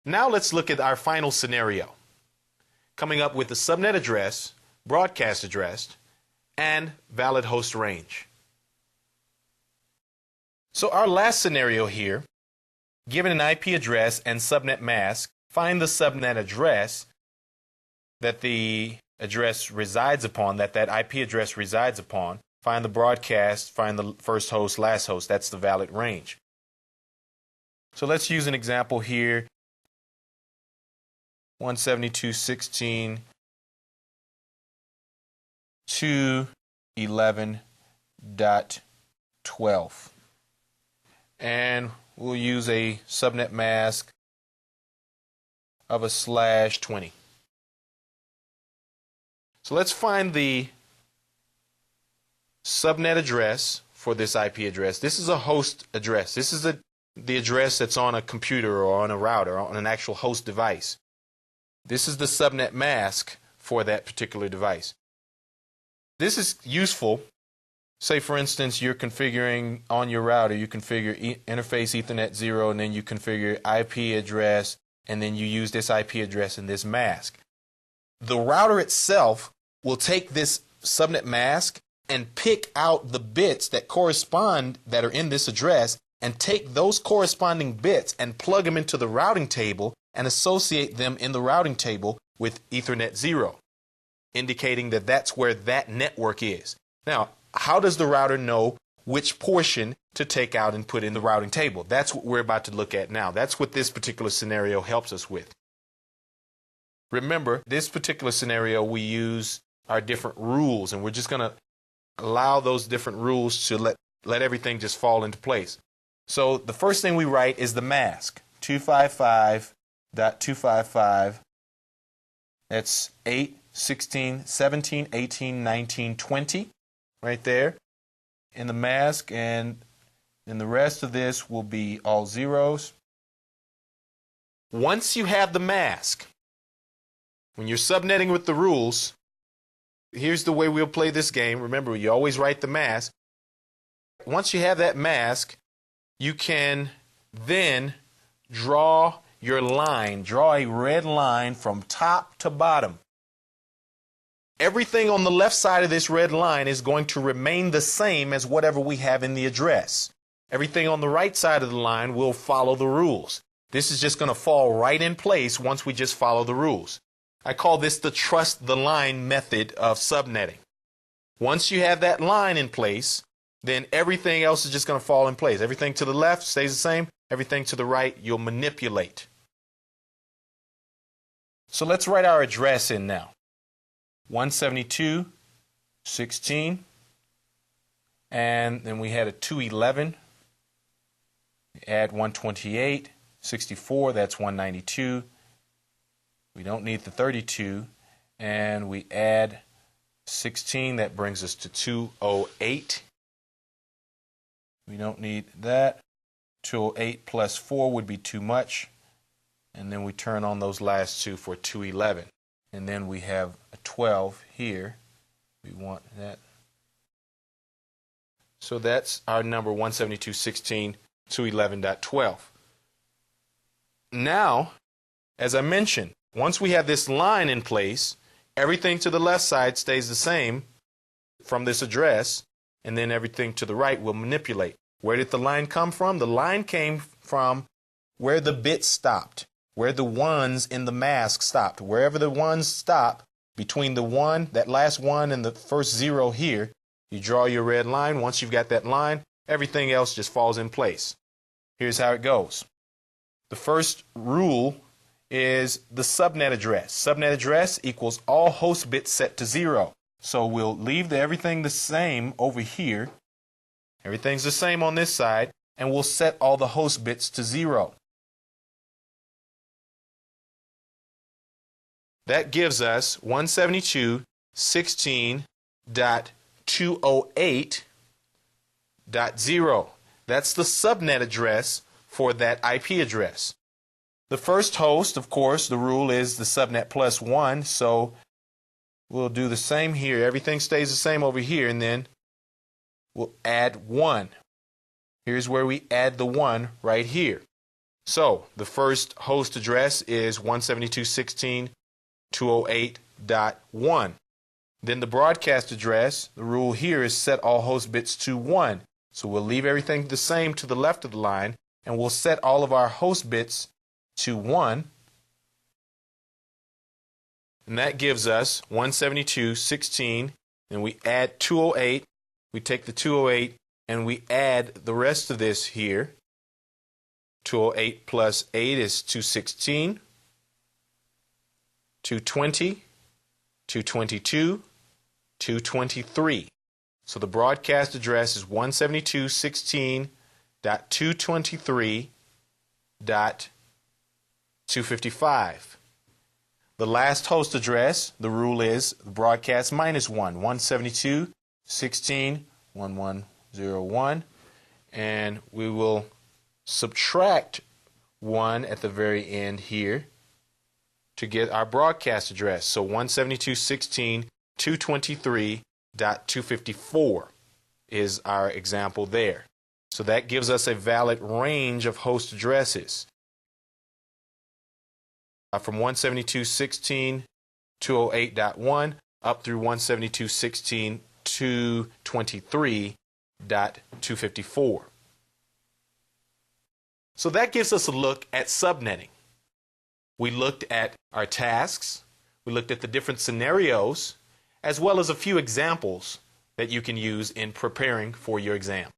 Now let's look at our final scenario, coming up with the subnet address, broadcast address, and valid host range. So our last scenario here, given an IP address and subnet mask, find the subnet address that the address resides upon, that IP address resides upon, find the broadcast, find the first host, last host, that's the valid range. So let's use an example here, 172.16.211.12. And we'll use a subnet mask of a /20. So let's find the subnet address for this IP address. This is a host address. This is the address that's on a computer or on a router, or on an actual host device. This is the subnet mask for that particular device. This is useful. Say, for instance, you're configuring on your router, you configure interface Ethernet 0, and then you configure IP address, and then you use this IP address and this mask. The router itself will take this subnet mask and pick out the bits that correspond, that are in this address, and take those corresponding bits and plug them into the routing table and associate them in the routing table with Ethernet 0, indicating that that's where that network is. Now, how does the router know which portion to take out and put in the routing table? That's what we're about to look at now. That's what this particular scenario helps us with. Remember, this particular scenario, we use our different rules, and we're just going to allow those different rules to let everything just fall into place. So the first thing we write is the mask, 255.255. That's 8, 16, 17, 18, 19, 20 right there in the mask, and then the rest of this will be all zeros. Once you have the mask, when you're subnetting with the rules, here's the way we'll play this game. Remember, you always write the mask. Once you have that mask, you can then draw your line, draw a red line from top to bottom. Everything on the left side of this red line is going to remain the same as whatever we have in the address. Everything on the right side of the line will follow the rules. This is just going to fall right in place once we just follow the rules. I call this the trust the line method of subnetting. Once you have that line in place, then everything else is just going to fall in place. Everything to the left stays the same. Everything to the right, you'll manipulate. So let's write our address in now. 172.16, and then we had a 211. Add 128.64, that's 192. We don't need the 32, and we add 16, that brings us to 208. We don't need that. 208 plus 4 would be too much, and then we turn on those last two for 211. And then we have a 12 here. We want that. So that's our number, 172.16.211.12. Now, as I mentioned, once we have this line in place, everything to the left side stays the same from this address, and then everything to the right will manipulate. Where did the line come from? The line came from where the bits stopped, where the ones in the mask stopped. Wherever the ones stop, between the one, that last one, and the first 0 here, you draw your red line. Once you've got that line, everything else just falls in place. Here's how it goes. The first rule is the subnet address. Subnet address equals all host bits set to 0. So we'll leave everything the same over here. Everything's the same on this side, and we'll set all the host bits to 0. That gives us 172.16.208.0. That's the subnet address for that IP address. The first host, of course, the rule is the subnet plus 1, so we'll do the same here. Everything stays the same over here, and then we'll add 1. Here's where we add the 1 right here. So the first host address is 172.16.208.1. Then the broadcast address, the rule here is set all host bits to 1. So we'll leave everything the same to the left of the line, and we'll set all of our host bits to 1. And that gives us 172.16, and we add 208. We take the 208 and we add the rest of this here. 208 plus 8 is 216, 220, 222, 223. So the broadcast address is 172.16.223.255. The last host address, the rule is the broadcast minus 1, 172.16.1101, and we will subtract 1 at the very end here to get our broadcast address. So 172.16.223.254 is our example there. So that gives us a valid range of host addresses. From 172.16.208.1 up through 172.16.223.254. So that gives us a look at subnetting. We looked at our tasks, we looked at the different scenarios, as well as a few examples that you can use in preparing for your exam.